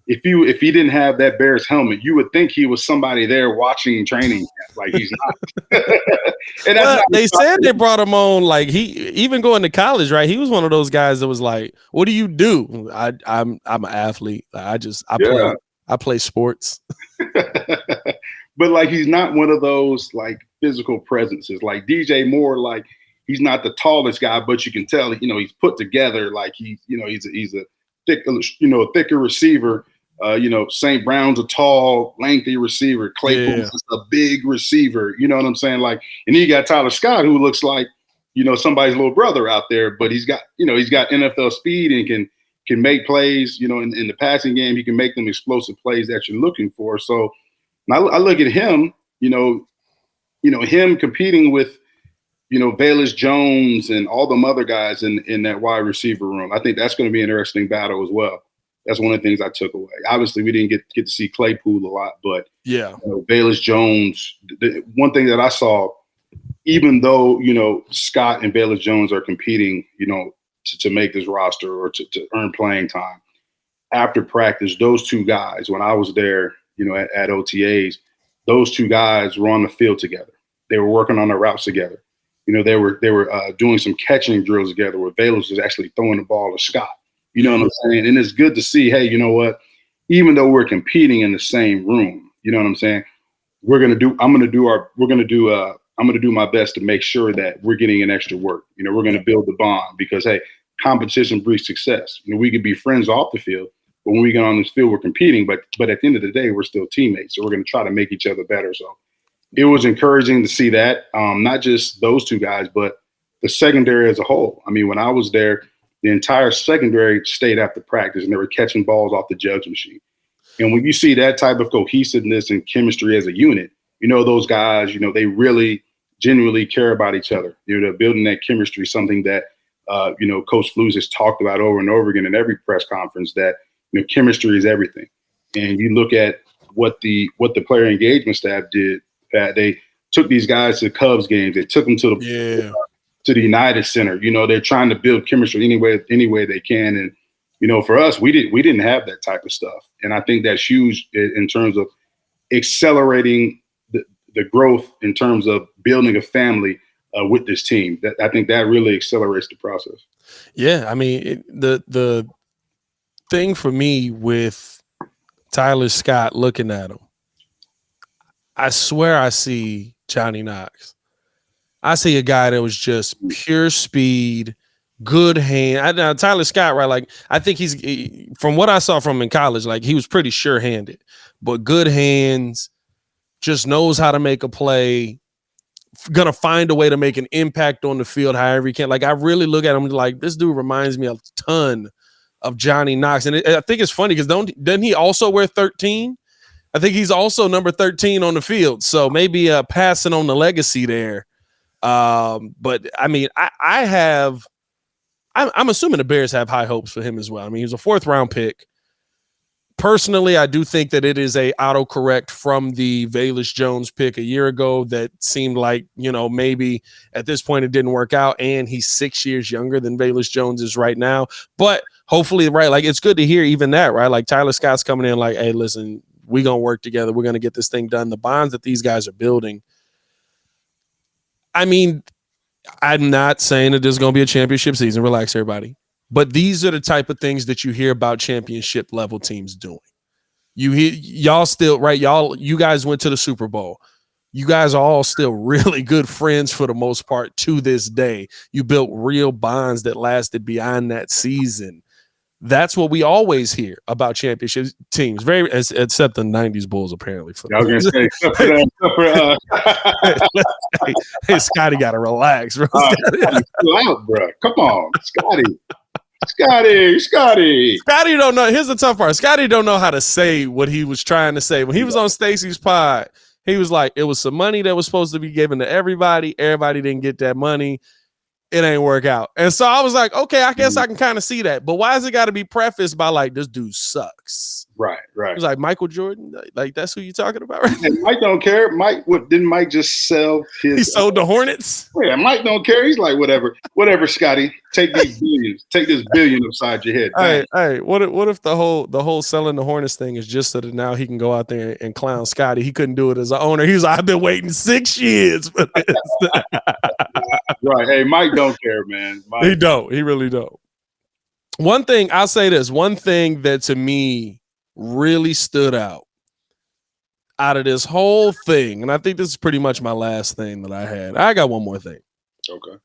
if he didn't have that Bears helmet, you would think he was somebody there watching training. Like, he's not. And they said they brought him on, like, he even going to college, right? He was one of those guys that was like, what do you do? I'm an athlete. I play sports. But, like, he's not one of those, like, physical presences. Like, DJ Moore, like, he's not the tallest guy, but you can tell, he's put together. Like, he's a thicker receiver. St. Brown's a tall, lengthy receiver. Claypool's just a big receiver. You know what I'm saying? Like, and you got Tyler Scott, who looks like, somebody's little brother out there, but he's got NFL speed and can make plays, in the passing game. He can make them explosive plays that you're looking for. So I look at him, him competing with, Velus Jones and all them other guys in that wide receiver room. I think that's going to be an interesting battle as well. That's one of the things I took away. Obviously, we didn't get to see Claypool a lot, but Velus Jones. The one thing that I saw, even though Scott and Velus Jones are competing, to make this roster or to earn playing time, after practice, those two guys, when I was there, at OTAs, those two guys were on the field together. They were working on their routes together. They were doing some catching drills together where Velus was actually throwing the ball to Scott. You know what I'm saying? And it's good to see, hey, you know what? Even though we're competing in the same room, you know what I'm saying? I'm going to do my best to make sure that we're getting an extra work. We're going to build the bond because, hey, competition breeds success. We could be friends off the field, but when we get on this field, we're competing. But at the end of the day, we're still teammates. So we're going to try to make each other better. So it was encouraging to see that, not just those two guys, but the secondary as a whole. I mean, when I was there, the entire secondary stayed after practice, and they were catching balls off the jugs machine. And when you see that type of cohesiveness and chemistry as a unit, those guys, they really genuinely care about each other. They're building that chemistry, something that, Coach Flus has talked about over and over again in every press conference, that, chemistry is everything. And you look at what the player engagement staff did, that they took these guys to Cubs games. They took them to the United Center. They're trying to build chemistry any way they can. And, for us, we didn't have that type of stuff. And I think that's huge in terms of accelerating the growth in terms of building a family with this team. I think that really accelerates the process. Yeah, I mean, the thing for me with Tyler Scott, looking at him, I swear I see Johnny Knox. I see a guy that was just pure speed, good hand. Now Tyler Scott, right? Like, I think from what I saw from him in college, like, he was pretty sure-handed, but good hands, just knows how to make a play, gonna find a way to make an impact on the field however he can. Like, I really look at him like, this dude reminds me a ton of Johnny Knox. And I think it's funny because doesn't he also wear 13? I think he's also number 13 on the field. So maybe passing on the legacy there. But I mean, I'm assuming the Bears have high hopes for him as well. I mean, he was a 4th round pick. Personally, I do think that it is a autocorrect from the Velus Jones pick a year ago that seemed like, maybe at this point it didn't work out, and he's 6 years younger than Velus Jones is right now. But hopefully, right, like, it's good to hear even that, right? Like, Tyler Scott's coming in like, hey, listen, we're going to work together. We're going to get this thing done. The bonds that these guys are building. I mean, I'm not saying that there's going to be a championship season. Relax, everybody. But these are the type of things that you hear about championship level teams doing. Y'all still, right? You guys went to the Super Bowl. You guys are all still really good friends for the most part to this day. You built real bonds that lasted beyond that season. That's what we always hear about championship teams, except the '90s Bulls, apparently. I was going to say, except for hey, Scotty got to relax, bro. Chill out, bro. Come on, Scotty don't know. Here's the tough part. Scotty don't know how to say what he was trying to say. When he was on Stacey's pod, he was like, it was some money that was supposed to be given to everybody. Everybody didn't get that money. It ain't work out. And so I was like, okay, I guess I can kind of see that. But why has it got to be prefaced by like, this dude sucks? Right. It was like Michael Jordan. Like, that's who you talking about, right? And Mike don't care. Didn't Mike just sell his? He sold the Hornets. Yeah, Mike don't care. He's like, whatever, Scotty. Take these billions. Take this billion upside your head. Hey, what if the whole selling the Hornets thing is just so that now he can go out there and clown Scotty? He couldn't do it as an owner. He was like, I've been waiting 6 years for this. Right. Hey, Mike don't care, man. Mike. He don't. He really don't. One thing, I'll say this. One thing that to me really stood out of this whole thing, and I think this is pretty much my last thing that I had. I got one more thing. Okay.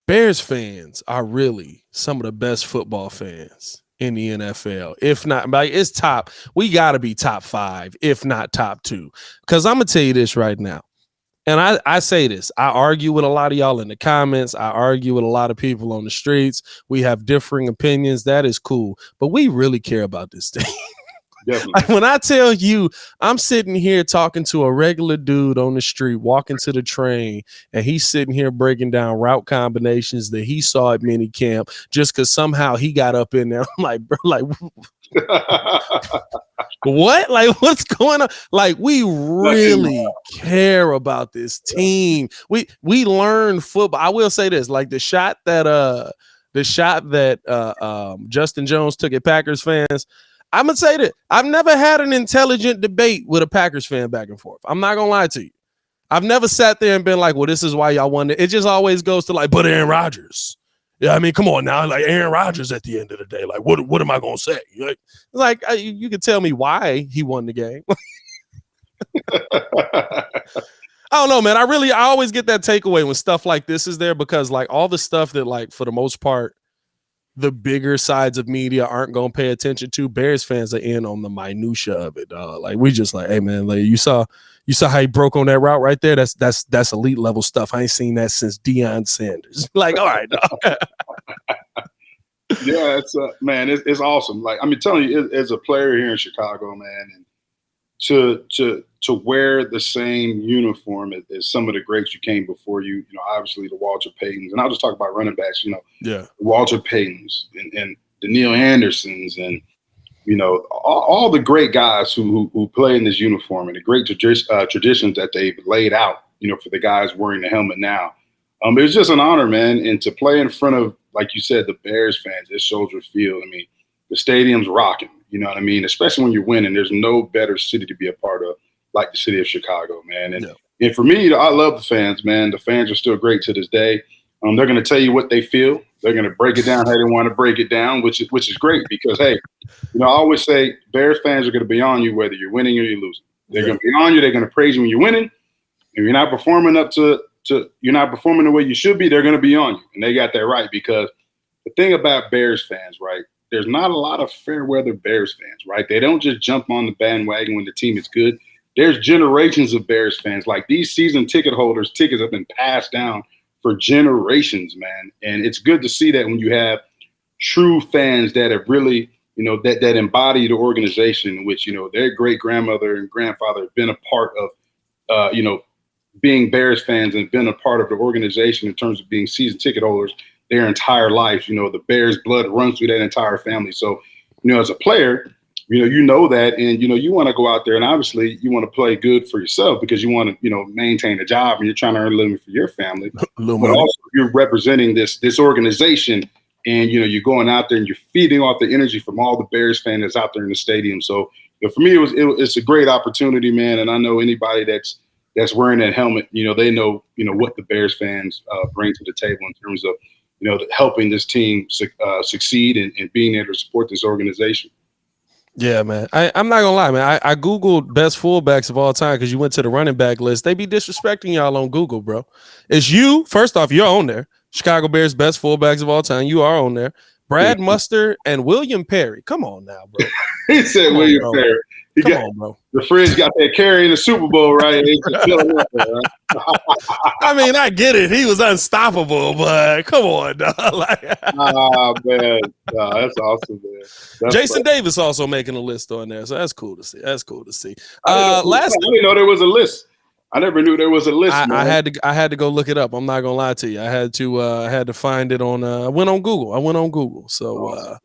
Bears fans are really some of the best football fans in the NFL. If not, like, it's top. We got to be top 5, if not top 2. Because I'm going to tell you this right now. And I say this, I argue with a lot of y'all in the comments. I argue with a lot of people on the streets. We have differing opinions. That is cool. But we really care about this thing. Like, when I tell you, I'm sitting here talking to a regular dude on the street, walking to the train, and he's sitting here breaking down route combinations that he saw at minicamp just because somehow he got up in there. I'm like, bro, like, what? Like, what's going on? Like, we really care about this team. We learn football. I will say this, like the shot that Justin Jones took at Packers fans. I'm gonna say that I've never had an intelligent debate with a Packers fan back and forth. I'm not gonna lie to you. I've never sat there and been like, well, this is why y'all won it. It just always goes to like, but Aaron Rodgers. Yeah, I mean, come on now. Like, Aaron Rodgers at the end of the day. Like, what am I going to say? Like you can tell me why he won the game. I don't know, man. I always get that takeaway when stuff like this is there because, like, all the stuff that, like, for the most part, the bigger sides of media aren't going to pay attention to, Bears fans are in on the minutia of it. Like, we just like, hey, man, like, you saw how he broke on that route right there? That's elite level stuff. I ain't seen that since Deion Sanders. Like, all right, dog. Yeah, it's man, it's awesome. Like I'm telling you, as a player here in Chicago, man, and to wear the same uniform as some of the greats who came before you, obviously the Walter Paytons, and I'll just talk about running backs, the Walter Paytons and the Neil Andersons and all the great guys who play in this uniform and the great traditions that they've laid out, for the guys wearing the helmet now. It was just an honor, man, and to play in front of, like you said, the Bears fans at Soldier Field. I mean, the stadium's rocking. You know what I mean? Especially when you're winning, there's no better city to be a part of like the city of Chicago, man. And for me, I love the fans, man. The fans are still great to this day. They're going to tell you what they feel. They're going to break it down how they want to break it down, which is great because, hey, I always say Bears fans are going to be on you whether you're winning or you're losing. They're going to be on you. They're going to praise you when you're winning. If you're not performing you're not performing the way you should be, they're going to be on you. And they got that right because the thing about Bears fans, right, there's not a lot of fair weather Bears fans, right? They don't just jump on the bandwagon when the team is good. There's generations of Bears fans. Like these season ticket holders, tickets have been passed down for generations, man. And it's good to see that when you have true fans that have really, that embody the organization, which, their great grandmother and grandfather have been a part of, being Bears fans and been a part of the organization in terms of being season ticket holders their entire life. The Bears blood runs through that entire family. So, as a player, you know that, and, you want to go out there and obviously you want to play good for yourself because you want to, maintain a job and you're trying to earn a living for your family. But also you're representing this organization and, you're going out there and you're feeding off the energy from all the Bears fans that's out there in the stadium. So for me, it's a great opportunity, man. And I know anybody that's wearing that helmet, they know, what the Bears fans bring to the table in terms of, helping this team succeed and being able to support this organization. Yeah, man. I'm not gonna lie, man. I Googled best fullbacks of all time because you went to the running back list. They be disrespecting y'all on Google, bro. It's you. First off, you're on there. Chicago Bears best fullbacks of all time. You are on there. Brad Muster and William Perry. Come on now, bro. He said William Perry. Come on, bro. The Fridge got that carry in the Super Bowl, right? I mean, I get it. He was unstoppable, but come on, dog. Man. That's awesome, man. Jason Davis also making a list on there, so that's cool to see. I didn't know there was a list. I never knew there was a list. I had to go look it up. I'm not gonna lie to you. I had to find it on. I went on Google. So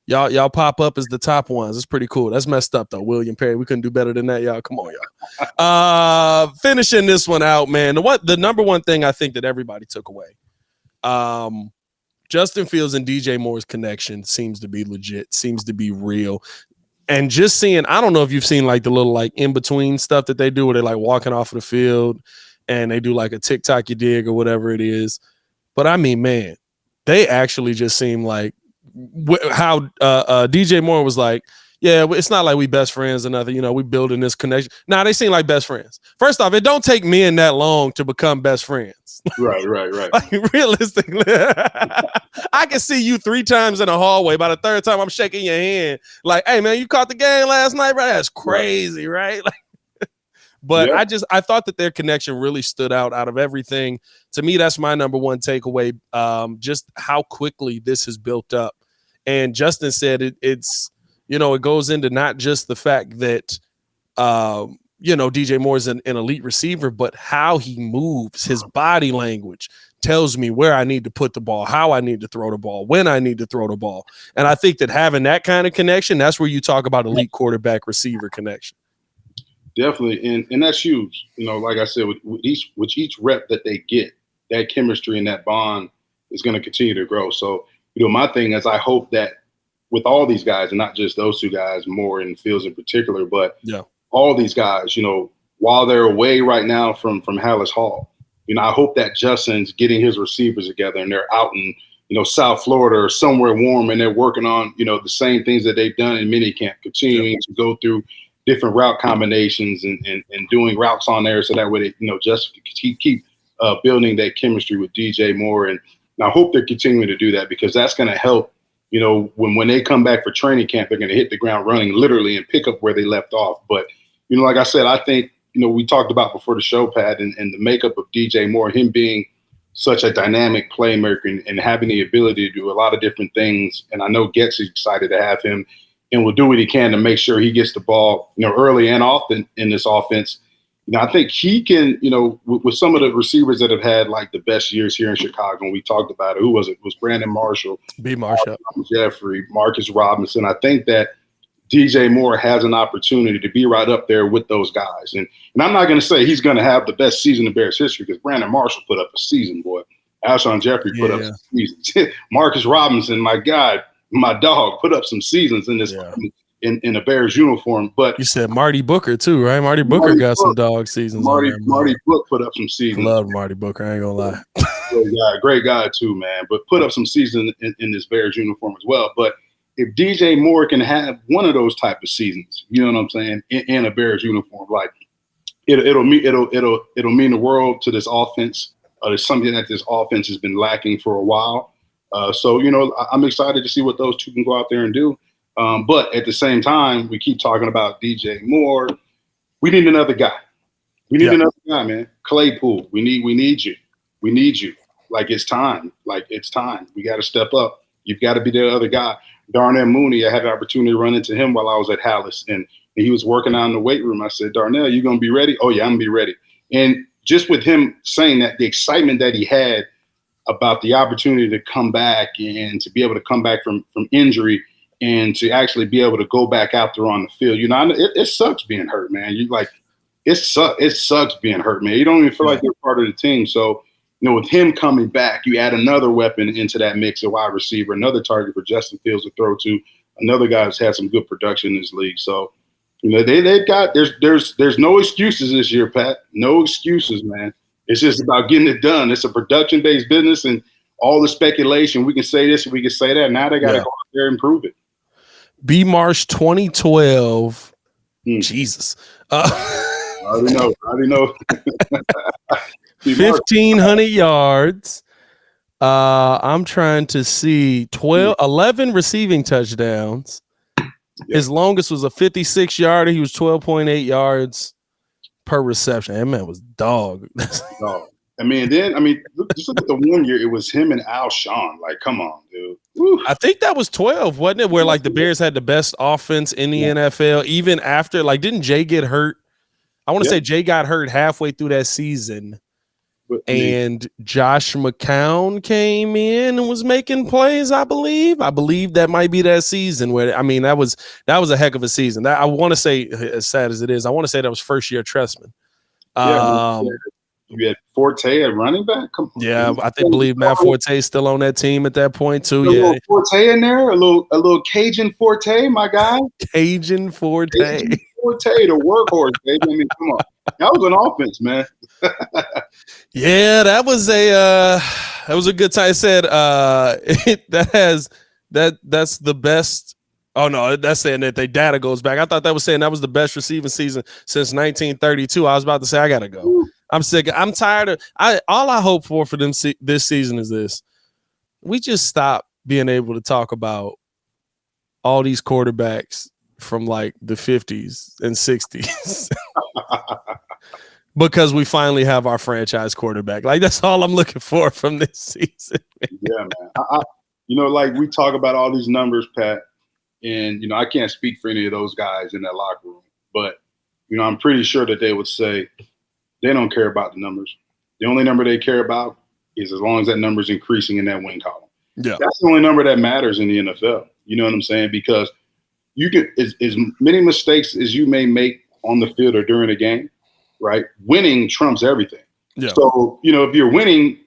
y'all pop up as the top ones. It's pretty cool. That's messed up though. William Perry. We couldn't do better than that, y'all. Come on, y'all. Finishing this one out, man. The number one thing I think that everybody took away. Justin Fields and DJ Moore's connection seems to be legit. Seems to be real. And just seeing, I don't know if you've seen like the little like in between stuff that they do where they're like walking off of the field and they do like a TikTok you dig or whatever it is. But I mean, man, they actually just seem like how DJ Moore was like, yeah, it's not like we best friends or nothing. We building this connection. Nah, they seem like best friends. First off, it don't take men that long to become best friends. Right. Like realistically, I can see you 3 times in a hallway. By the third time, I'm shaking your hand. Like, hey, man, you caught the game last night, bro? That's crazy, right? Like, but yeah. I thought that their connection really stood out of everything. To me, that's my number one takeaway. Just how quickly this has built up. And Justin said it's. It goes into not just the fact that, DJ Moore is an elite receiver, but how he moves, his body language tells me where I need to put the ball, how I need to throw the ball, when I need to throw the ball. And I think that having that kind of connection, that's where you talk about elite quarterback receiver connection. Definitely. And that's huge. Like I said, with each rep that they get, that chemistry and that bond is going to continue to grow. So, my thing is I hope that with all these guys, and not just those 2 guys, Moore and Fields in particular, but all these guys, while they're away right now from Hallis Hall, I hope that Justin's getting his receivers together and they're out in, South Florida or somewhere warm and they're working on, the same things that they've done in minicamp, continuing to go through different route combinations and doing routes on there so that way they, Justin can keep building that chemistry with DJ Moore. And I hope they're continuing to do that because that's going to help. When they come back for training camp, they're going to hit the ground running literally and pick up where they left off. But, like I said, I think, we talked about before the show, Pat, and the makeup of DJ Moore, him being such a dynamic playmaker and having the ability to do a lot of different things. And I know Getz is excited to have him and will do what he can to make sure he gets the ball, early and often in this offense. I think he can, with some of the receivers that have had like the best years here in Chicago, and we talked about it. Who was it? It was Brandon Marshall, B. Marshall, Jeffrey, Marcus Robinson. I think that DJ Moore has an opportunity to be right up there with those guys. And I'm not going to say he's going to have the best season in Bears history because Brandon Marshall put up a season, boy. Alshon Jeffrey put up some seasons. Marcus Robinson, my guy, my dog, put up some seasons in this in a Bears uniform. But you said Marty Booker too, right? Marty Booker got some dog seasons. Marty Book put up some seasons. Love Marty Booker. I ain't gonna lie. Great guy too, man. But put up some seasons in this Bears uniform as well. But if DJ Moore can have one of those type of seasons, you know what I'm saying, in a Bears uniform, like it'll mean the world to this offense. It's something that this offense has been lacking for a while. So I'm excited to see what those two can go out there and do. But at the same time, we keep talking about DJ Moore. We need another guy. We need another guy, man. Claypool. We need you. We need you. Like it's time. We got to step up. You've got to be the other guy. Darnell Mooney, I had the opportunity to run into him while I was at Hallis, and he was working out in the weight room. I said, Darnell, you going to be ready? Oh, yeah, I'm going to be ready. And just with him saying that, the excitement that he had about the opportunity to come back and to be able to come back from injury and to actually be able to go back out there on the field. It sucks being hurt, man. It sucks being hurt, man. You don't even feel like you're part of the team. So, with him coming back, you add another weapon into that mix, a wide receiver, another target for Justin Fields to throw to, another guy who's had some good production in this league. So, they've got there's no excuses this year, Pat. No excuses, man. It's just about getting it done. It's a production-based business, and all the speculation. We can say this, we can say that. Now they got to go out there and prove it. B. Marsh 2012. Jesus. I already know. 1,500 yards. I'm trying to see 11 receiving touchdowns. Yep. His longest was a 56-yarder. He was 12.8 yards per reception. That man was dog. Just look at the 1 year. It was him and Alshon. Like, come on, dude. Woo. I think that was 12, wasn't it? Where like the Bears had the best offense in the NFL, even after. Like, didn't Jay get hurt? I want to say Jay got hurt halfway through that season. And Josh McCown came in and was making plays, I believe. I believe that might be that season where, that was a heck of a season. I want to say, as sad as it is, I want to say that was first year Tressman. You had Forte at running back? Come on. Yeah, I believe Matt Forte is still on that team at that point too. A little Forte in there, a little Cajun Forte, my guy. Cajun Forte, the workhorse, baby. Come on. That was an offense, man. Yeah, that was a good time. It said that's the best. Oh no, that's saying that their data goes back. I thought that was saying that was the best receiving season since 1932. I was about to say I gotta go. I'm sick. I'm tired of. All I hope for them this season is this: we just stop being able to talk about all these quarterbacks from like the 50s and 60s. Because we finally have our franchise quarterback. Like, that's all I'm looking for from this season. Yeah, man. Like we talk about all these numbers, Pat, and, I can't speak for any of those guys in that locker room. But, I'm pretty sure that they would say they don't care about the numbers. The only number they care about is as long as that number is increasing in that win column. Yeah. That's the only number that matters in the NFL. You know what I'm saying? Because you can, as many mistakes as you may make on the field or during a game, right? Winning trumps everything. Yeah. So, if you're winning,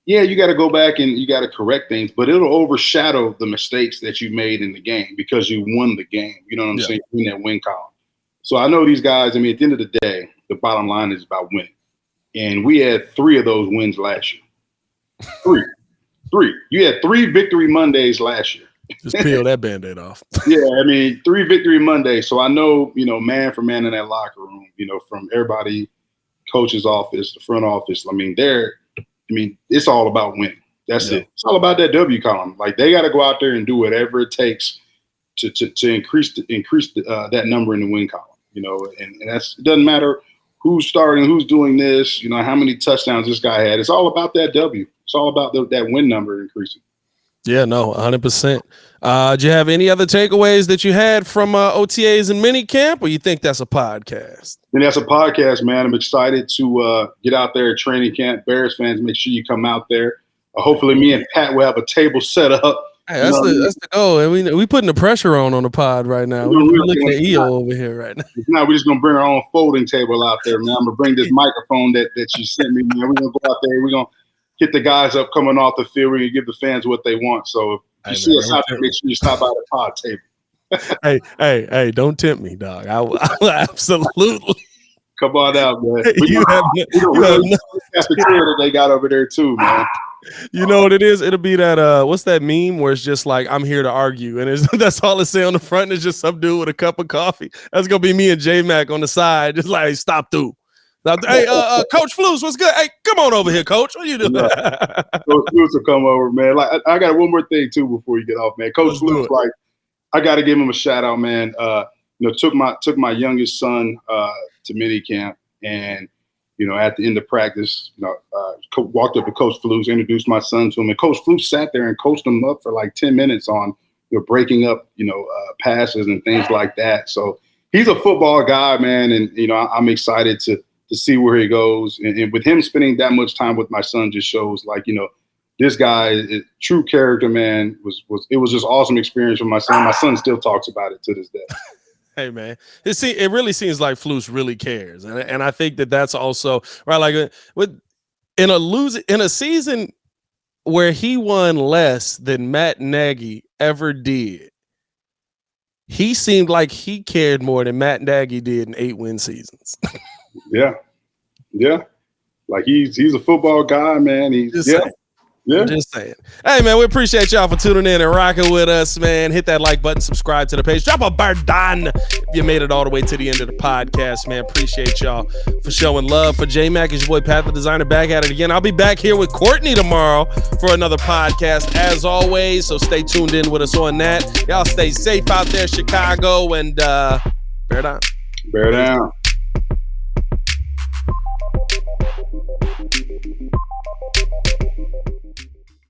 you got to go back and you got to correct things, but it'll overshadow the mistakes that you made in the game because you won the game. You know what I'm saying? In that win column. So I know these guys, at the end of the day, the bottom line is about winning. And we had 3 of those wins last year. 3. You had 3 victory Mondays last year. Just peel that Band-Aid off. 3 victory Mondays. So I know, man for man in that locker room, from everybody, coach's office, the front office. It's all about winning. That's it. It's all about that W column. Like, they got to go out there and do whatever it takes to increase that number in the win column. And it doesn't matter who's starting, who's doing this, how many touchdowns this guy had. It's all about that W. It's all about that win number increasing. Yeah, no, 100%. Do you have any other takeaways that you had from OTAs and minicamp, or you think that's a podcast? And that's a podcast, man. I'm excited to get out there at training camp. Bears fans, make sure you come out there. Hopefully me and Pat will have a table set up. Hey, that's the goal. And we putting the pressure on the pod right now. We're looking at EO over here right now. Now we're just going to bring our own folding table out there, man. I'm going to bring this microphone that you sent me, man. We're going to go out there. We're going to get the guys up coming off the field. We're going to give the fans what they want. So if you see us out there, make sure you stop by the pod table. Hey, don't tempt me, dog. I will absolutely. Come on out, man. You have that they got over there too, man. You know what it is? It'll be that what's that meme where it's just like, I'm here to argue, and that's all it say on the front, and it's just some dude with a cup of coffee. That's gonna be me and J-Mac on the side, just like, stop through. Hey, Coach Flus, what's good? Hey, come on over here, Coach. What are you doing? Coach Flus will come over, man. Like I got one more thing too before you get off, man. Coach Flus, like, I got to give him a shout out, man. Took my youngest son to minicamp, and at the end of practice, walked up to Coach Flus, introduced my son to him, and Coach Flus sat there and coached him up for like 10 minutes on breaking up passes and things like that. So he's a football guy, man, and I'm excited to see where he goes, and with him spending that much time with my son just shows like this guy is true character, man. It was just awesome experience for my son. My son still talks about it to this day. Hey, man, it really seems like Flus really cares, and I think that's also right. Like in a season where he won less than Matt Nagy ever did, he seemed like he cared more than Matt Nagy did in 8-win seasons. Yeah. Like he's a football guy, man. I'm just saying. Hey, man, we appreciate y'all for tuning in and rocking with us, man. Hit that like button, subscribe to the page, drop a bird on if you made it all the way to the end of the podcast, man. Appreciate y'all for showing love. For J-Mac, is your boy Pat the Designer, back at it again. I'll be back here with Courtney tomorrow for another podcast as always, so stay tuned in with us on that. Y'all stay safe out there, Chicago, and bear down. Bear down.